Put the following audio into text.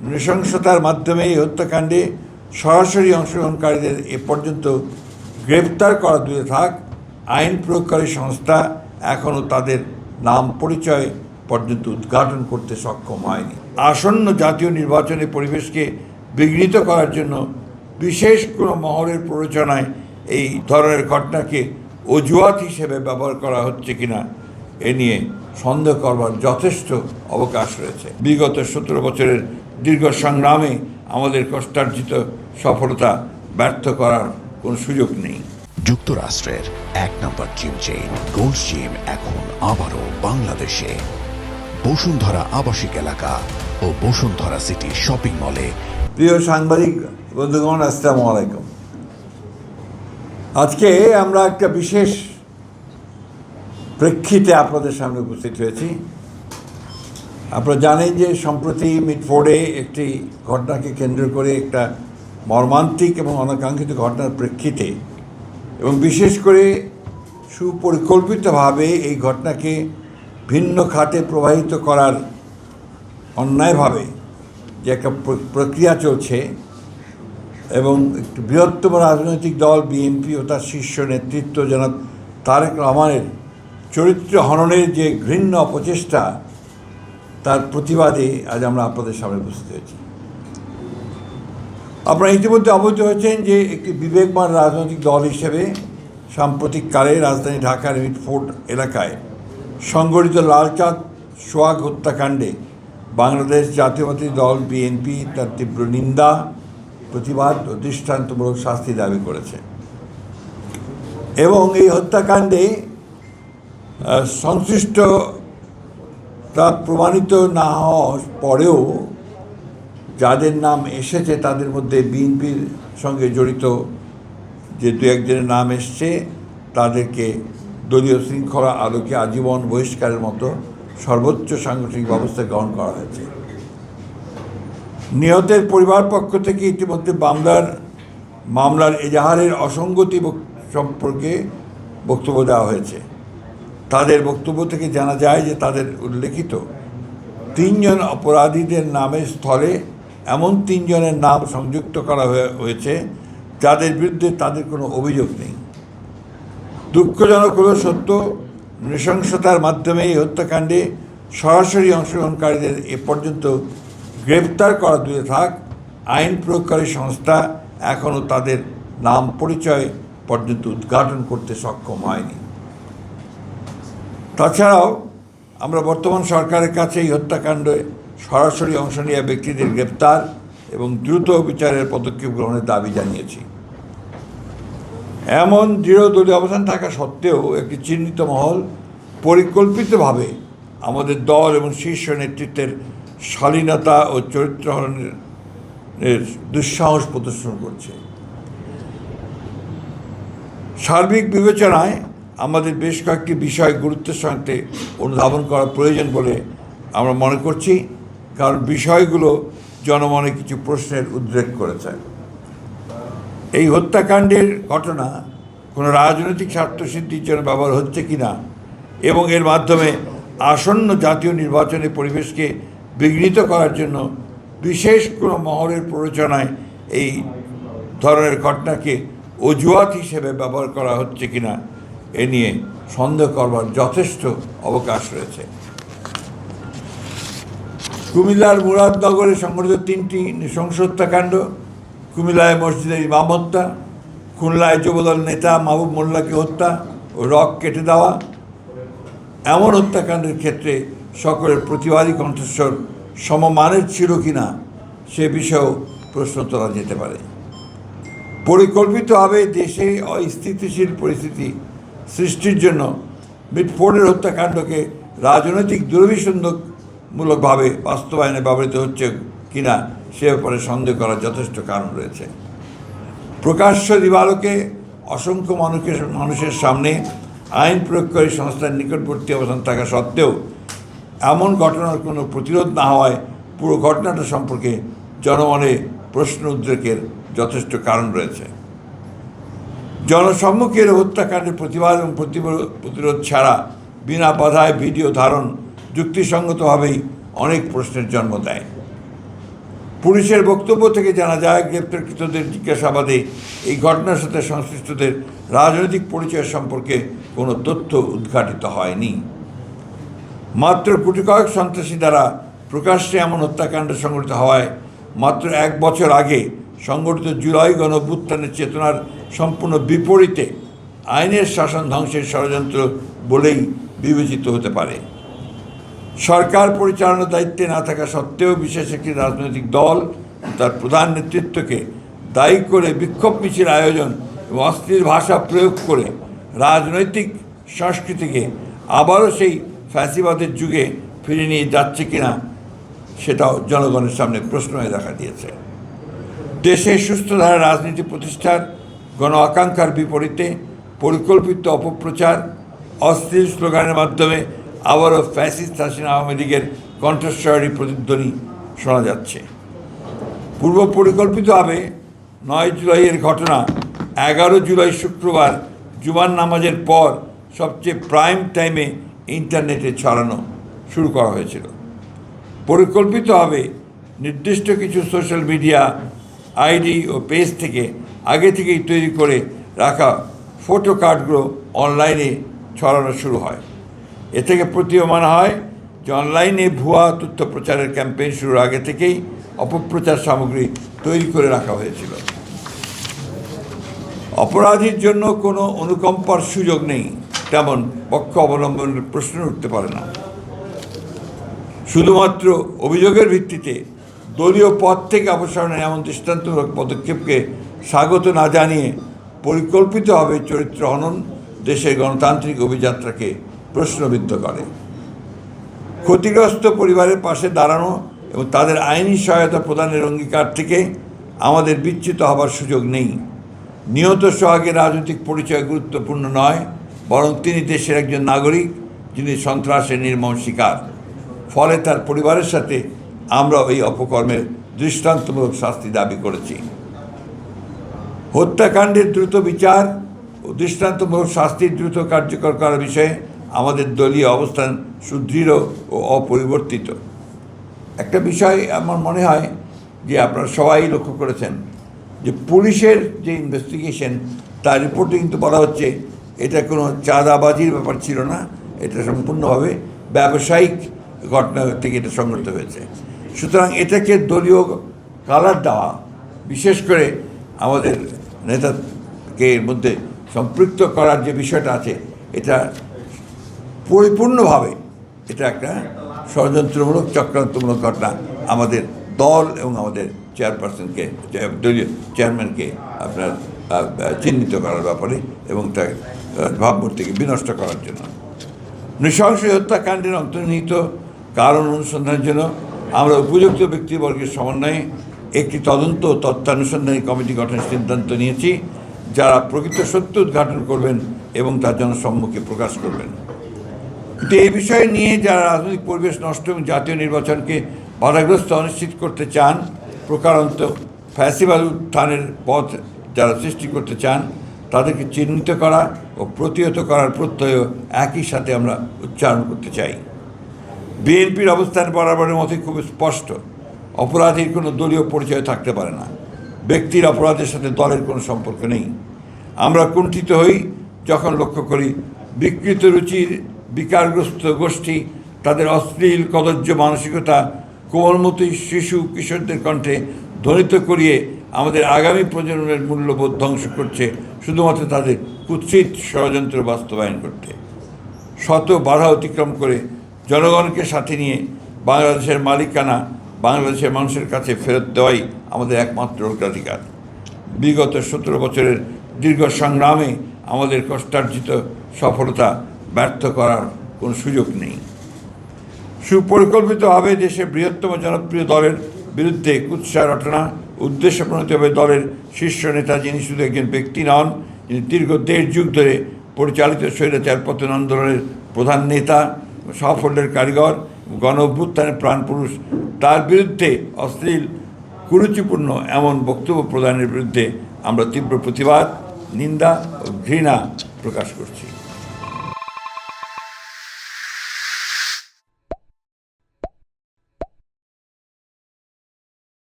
নৃশংসতার মাধ্যমে এই হত্যাকাণ্ডে সরাসরি অংশগ্রহণকারীদের এ পর্যন্ত গ্রেপ্তার করা দূরে থাক, আইন প্রয়োগকারী সংস্থা এখনও তাদের নাম পরিচয় পর্যন্ত উদ্ঘাটন করতে সক্ষম হয়নি। আসন্ন জাতীয় নির্বাচনের পরিবেশকে বিঘ্নিত করার জন্য বিশেষ কোনো মহলের প্ররোচনায় এই ধরনের ঘটনাকে অজুহাত হিসেবে ব্যবহার করা হচ্ছে কিনা এ নিয়ে সন্দেহ করবার যথেষ্ট অবকাশ রয়েছে। বিগত 17 বছরের দীর্ঘ সংগ্রামে আমাদের কষ্টার্জিত সফলতা ব্যর্থ করার কোনো সুযোগ নেই। যুক্তরাষ্ট্রের 1 নম্বর জিম চেইন গোল্ডস জিম এখন আবারও বাংলাদেশে। বসুন্ধরা আবাসিক এলাকা ও বসুন্ধরা সিটি শপিং মলে। প্রিয় সাংবাদিক বন্ধুগণ, আসসালামু আলাইকুম। আজকে আমরা একটা বিশেষ প্রেক্ষিতে আপনাদের সামনে উপস্থিত হয়েছি। আপনারা জানেন যে সম্প্রতি মিটফোর্ডে একটি ঘটনাকে কেন্দ্র করে একটা মর্মান্তিক এবং অনাকাঙ্ক্ষিত ঘটনার প্রেক্ষিতে এবং বিশেষ করে সুপরিকল্পিতভাবে এই ঘটনাকে ভিন্ন খাতে প্রবাহিত করার অন্যায়ভাবে যে একটা প্রক্রিয়া চলছে এবং একটি বৃহত্তম রাজনৈতিক দল বিএনপি ও তার শীর্ষ নেতৃত্ব জনাব তারেক রহমানের চরিত্র হননের যে ঘৃণ্য অপচেষ্টা, তার প্রতিবাদে আজ আমরা আপনাদের সামনে উপস্থিত হয়েছি। আপনারা ইতিমধ্যে অবহিত হয়েছেন যে একটি বিবেকবান রাজনৈতিক দল হিসেবে সাম্প্রতিককালে রাজধানী ঢাকার মিটফোর্ড এলাকায় সংগঠিত লালচাঁদ সোহাগ হত্যাকাণ্ডে বাংলাদেশ জাতীয়তাবাদী দল বিএনপি তার তীব্র নিন্দা, প্রতিবাদ ও দৃষ্টান্তমূলক শাস্তি দাবি করেছে এবং এই হত্যাকাণ্ডে সংশ্লিষ্ট তা প্রমাণিত না হওয়ার পরেও যাদের নাম এসেছে তাদের মধ্যে বিএনপির সঙ্গে জড়িত যে দু একজনের নাম এসছে তাদেরকে দলীয় শৃঙ্খলা আলোকে আজীবন বহিষ্কারের মতো সর্বোচ্চ সাংগঠনিক ব্যবস্থা গ্রহণ করা হয়েছে। নিহতের পরিবার পক্ষ থেকে ইতিমধ্যে মামলার এজাহারের অসঙ্গতি সম্পর্কে বক্তব্য দেওয়া হয়েছে। তাদের বক্তব্য থেকে জানা যায় যে তাদের উল্লেখিত 3 জন অপরাধীদের নামের স্থলে এমন 3 জনের নাম সংযুক্ত করা হয়েছে যাদের বিরুদ্ধে তাদের কোনো অভিযোগ নেই। দুঃখজনক হলো সত্য, নৃশংসতার মাধ্যমে এই হত্যাকাণ্ডে সরাসরি অংশগ্রহণকারীদের এ পর্যন্ত গ্রেপ্তার করা দূরে থাক, আইন প্রয়োগকারী সংস্থা এখনও তাদের নাম পরিচয় পর্যন্ত উদ্ঘাটন করতে সক্ষম হয়নি। তাছাড়াও আমরা বর্তমান সরকারের কাছে এই হত্যাকাণ্ডে সরাসরি অংশ নেওয়া ব্যক্তিদের গ্রেপ্তার এবং দ্রুত বিচারের পদক্ষেপ গ্রহণের দাবি জানিয়েছি। এমন দৃঢ় দলীয় অবস্থান থাকা সত্ত্বেও একটি চিহ্নিত মহল পরিকল্পিতভাবে আমাদের দল এবং শীর্ষ নেতৃত্বের শালীনতা ও চরিত্র হননের দুঃসাহস প্রদর্শন করছে। সার্বিক বিবেচনায় আমাদের বেশ কয়েকটি বিষয় গুরুত্বের সঙ্গে অনুধাবন করা প্রয়োজন বলে আমরা মনে করছি, কারণ বিষয়গুলো জনমনে কিছু প্রশ্নের উদ্রেক করেছে। এই হত্যাকাণ্ডের ঘটনা কোনো রাজনৈতিক স্বার্থসিদ্ধির জন্য ব্যবহার হচ্ছে কিনা এবং এর মাধ্যমে আসন্ন জাতীয় নির্বাচনের পরিবেশকে বিঘ্নিত করার জন্য বিশেষ কোনো মহলের প্ররোচনায় এই ধরনের ঘটনাকে অজুহাত হিসেবে ব্যবহার করা হচ্ছে কিনা এ নিয়ে সন্দেহ করবার যথেষ্ট অবকাশ রয়েছে। কুমিল্লার মুরাদনগরে সংঘটিত 3টি নৃশংস হত্যাকাণ্ড, কুমিল্লায় মসজিদের ইমাম হত্যা, খুলনায় যুবদল নেতা মাহবুব মোল্লাকে হত্যা ও রক কেটে দেওয়া, এমন হত্যাকাণ্ডের ক্ষেত্রে সকলের প্রতিবাদী কণ্ঠস্বর সমমানের ছিল কিনা সে বিষয়েও প্রশ্ন তোলা যেতে পারে। পরিকল্পিতভাবে দেশে অস্থিতিশীল পরিস্থিতি সৃষ্টির জন্য মিটফোর্ডের হত্যাকাণ্ডকে রাজনৈতিক দুরভিসন্ধমূলকভাবে বাস্তবায়নে ব্যবহৃত হচ্ছে কিনা সে ব্যাপারে সন্দেহ করার যথেষ্ট কারণ রয়েছে। প্রকাশ্য দিবালোকে অসংখ্য মানুষের সামনে আইন প্রয়োগকারী সংস্থার নিকটবর্তী অবস্থান থাকা সত্ত্বেও এমন ঘটনার কোনো প্রতিরোধ না হওয়ায় পুরো ঘটনাটা সম্পর্কে জনমনে প্রশ্ন উদ্রেকের যথেষ্ট কারণ রয়েছে। জনসম্মুখের হত্যাকাণ্ডের প্রতিবাদ এবং প্রতিরোধ ছাড়া বিনা বাধায় ভিডিও ধারণ যুক্তিসঙ্গতভাবেই অনেক প্রশ্নের জন্ম দেয়। পুলিশের বক্তব্য থেকে জানা যায় গ্রেপ্তারকৃতদের জিজ্ঞাসাবাদে এই ঘটনার সাথে সংশ্লিষ্টদের রাজনৈতিক পরিচয় সম্পর্কে কোনো তথ্য উদ্ঘাটিত হয়নি। মাত্র কোটি কয়েক সন্ত্রাসী দ্বারা প্রকাশ্যে এমন হত্যাকাণ্ড সংঘটিত হওয়ায় মাত্র 1 বছর আগে সংগঠিত জুলাই গণঅভ্যুত্থানের চেতনার সম্পূর্ণ বিপরীতে আইনের শাসন ধ্বংসের ষড়যন্ত্র বলেই বিবেচিত হতে পারে। সরকার পরিচালনার দায়িত্বে না থাকা সত্ত্বেও বিশেষ একটি রাজনৈতিক দল তার প্রধান নেতৃত্বকে দায়ী করে বিক্ষোভ মিছিল আয়োজন এবং অশ্লীল ভাষা প্রয়োগ করে রাজনৈতিক সংস্কৃতিকে আবারও সেই ফ্যাসিবাদের যুগে ফিরে নিয়ে যাচ্ছে কিনা সেটাও জনগণের সামনে প্রশ্ন হয়ে দেখা দিয়েছে। দেশে সুস্থ ধারা রাজনীতি প্রতিষ্ঠার গণ আকাঙ্ক্ষার বিপরীতে পরিকল্পিত অপপ্রচার, অশ্লীল স্লোগানের মাধ্যমে আবারও ফ্যাসিস্ট হাসিনা আওয়ামী লীগের কণ্ঠস্বরী প্রতিধ্বনি শোনা যাচ্ছে। পূর্ব পরিকল্পিতভাবে 9 জুলাইয়ের ঘটনা 11 জুলাই শুক্রবার জুমার নামাজের পর সবচেয়ে প্রাইম টাইমে ইন্টারনেটে ছড়ানো শুরু করা হয়েছিল। পরিকল্পিতভাবে নির্দিষ্ট কিছু সোশ্যাল মিডিয়া আইডি ও পেজ থেকে আগে থেকেই তৈরি করে রাখা ফটো কার্ডগুলো অনলাইনে ছড়ানো শুরু হয়। এ থেকে প্রতীয়মান হয় যে অনলাইনে ভুয়া তথ্য প্রচারের ক্যাম্পেইন শুরুর আগে থেকেই অপপ্রচার সামগ্রী তৈরি করে রাখা হয়েছিল। অপরাধীর জন্য কোনো অনুকম্পার সুযোগ নেই, তেমন পক্ষ অবলম্বনের প্রশ্ন উঠতে পারে না। শুধুমাত্র অভিযোগের ভিত্তিতে দলীয় পদ থেকে অপসারণের এমন দৃষ্টান্তমূলক পদক্ষেপকে স্বাগত না জানিয়ে পরিকল্পিতভাবে চরিত্র হনন দেশের গণতান্ত্রিক অভিযাত্রাকে প্রশ্নবিদ্ধ করে। ক্ষতিগ্রস্ত পরিবারের পাশে দাঁড়ানো এবং তাদের আইনি সহায়তা প্রদানের অঙ্গীকার থেকে আমাদের বিচ্যুত হবার সুযোগ নেই। নিহত সোহাগের রাজনৈতিক পরিচয় গুরুত্বপূর্ণ নয়, বরং তিনি দেশের একজন নাগরিক যিনি সন্ত্রাসের নির্মম শিকার। ফলে তার পরিবারের সাথে আমরা এই অপকর্মের দৃষ্টান্তমূলক শাস্তি দাবি করেছি। হত্যাকাণ্ডের দ্রুত বিচার ও দৃষ্টান্তমূলক শাস্তির দ্রুত কার্যকর করার বিষয়ে আমাদের দলীয় অবস্থান সুদৃঢ় ও অপরিবর্তিত। একটা বিষয় আমার মনে হয় যে আপনারা সবাই লক্ষ্য করেছেন যে পুলিশের যে ইনভেস্টিগেশন তার রিপোর্টে কিন্তু বলা হচ্ছে এটা কোনো চাঁদাবাজির ব্যাপার ছিল না, এটা সম্পূর্ণভাবে ব্যবসায়িক ঘটনা থেকে এটা সংঘটিত হয়েছে। সুতরাং এটাকে দলীয় কালার দেওয়া, বিশেষ করে আমাদের নেতাকে এর মধ্যে সম্পৃক্ত করার যে বিষয়টা আছে, এটা পরিপূর্ণভাবে এটা একটা ষড়যন্ত্রমূলক চক্রান্তমূলক ঘটনা আমাদের দল এবং আমাদের চেয়ারপারসনকে, দলীয় চেয়ারম্যানকে আপনার চিহ্নিত করার ব্যাপারে এবং তার ভাবমূর্তিকে বিনষ্ট করার জন্য। নৃশংস হত্যাকাণ্ডের অন্তর্নিহিত কারণ অনুসন্ধানের জন্য আমরা উপযুক্ত ব্যক্তিবর্গের সমন্বয়ে একটি তদন্ত তথ্যানুসন্ধানী কমিটি গঠনের সিদ্ধান্ত নিয়েছি, যারা প্রকৃত সত্য উদ্ঘাটন করবেন এবং তার জনসম্মুখে প্রকাশ করবেন। কিন্তু এই বিষয় নিয়ে যারা রাজনৈতিক পরিবেশ নষ্ট এবং জাতীয় নির্বাচনকে বাধাগ্রস্ত অনিশ্চিত করতে চান, প্রকারান্ত ফ্যাসিবাদ উত্থানের পথ যারা সৃষ্টি করতে চান, তাদেরকে চিহ্নিত করা ও প্রতিহত করার প্রত্যয় একই সাথে আমরা উচ্চারণ করতে চাই। বিএনপির অবস্থান বরাবরের মতোই খুব স্পষ্ট। অপরাধীর কোনো দলীয় পরিচয় থাকতে পারে না, ব্যক্তির অপরাধের সাথে দলের কোনো সম্পর্ক নেই। আমরা কুণ্ঠিত হই যখন লক্ষ্য করি বিকৃত রুচির বিকারগ্রস্ত গোষ্ঠী তাদের অশ্লীল কদর্য মানসিকতা কোমলমতি শিশু কিশোরদের কণ্ঠে ধ্বনিত করিয়ে আমাদের আগামী প্রজন্মের মূল্যবোধ ধ্বংস করছে, শুধুমাত্র তাদের কুৎসিত ষড়যন্ত্র বাস্তবায়ন করতে। শত বাধা অতিক্রম করে জনগণকে সাথে নিয়ে বাংলাদেশের মালিকানা বাংলাদেশের মানুষের কাছে ফেরত দেওয়াই আমাদের একমাত্র অগ্রাধিকার। বিগত 17 বছরের দীর্ঘ সংগ্রামে আমাদের কষ্টার্জিত সফলতা ব্যর্থ করার কোনো সুযোগ নেই। সুপরিকল্পিতভাবে দেশের বৃহত্তম জনপ্রিয় দলের বিরুদ্ধে কুৎসা রটনা, উদ্দেশ্যপ্রণোদিতভাবে দলের শীর্ষ নেতা, যিনি শুধু একজন ব্যক্তি নন, যিনি দীর্ঘ 1.5 যুগ ধরে পরিচালিত স্বৈরাচার পতন আন্দোলনের প্রধান নেতা, সাফল্যের কারিগর, গণ অভ্যুত্থানের প্রাণপুরুষ, তার বিরুদ্ধে অশ্লীল কুরুচিপূর্ণ এমন বক্তব্য প্রদানের বিরুদ্ধে আমরা তীব্র প্রতিবাদ, নিন্দা ও ঘৃণা প্রকাশ করছি।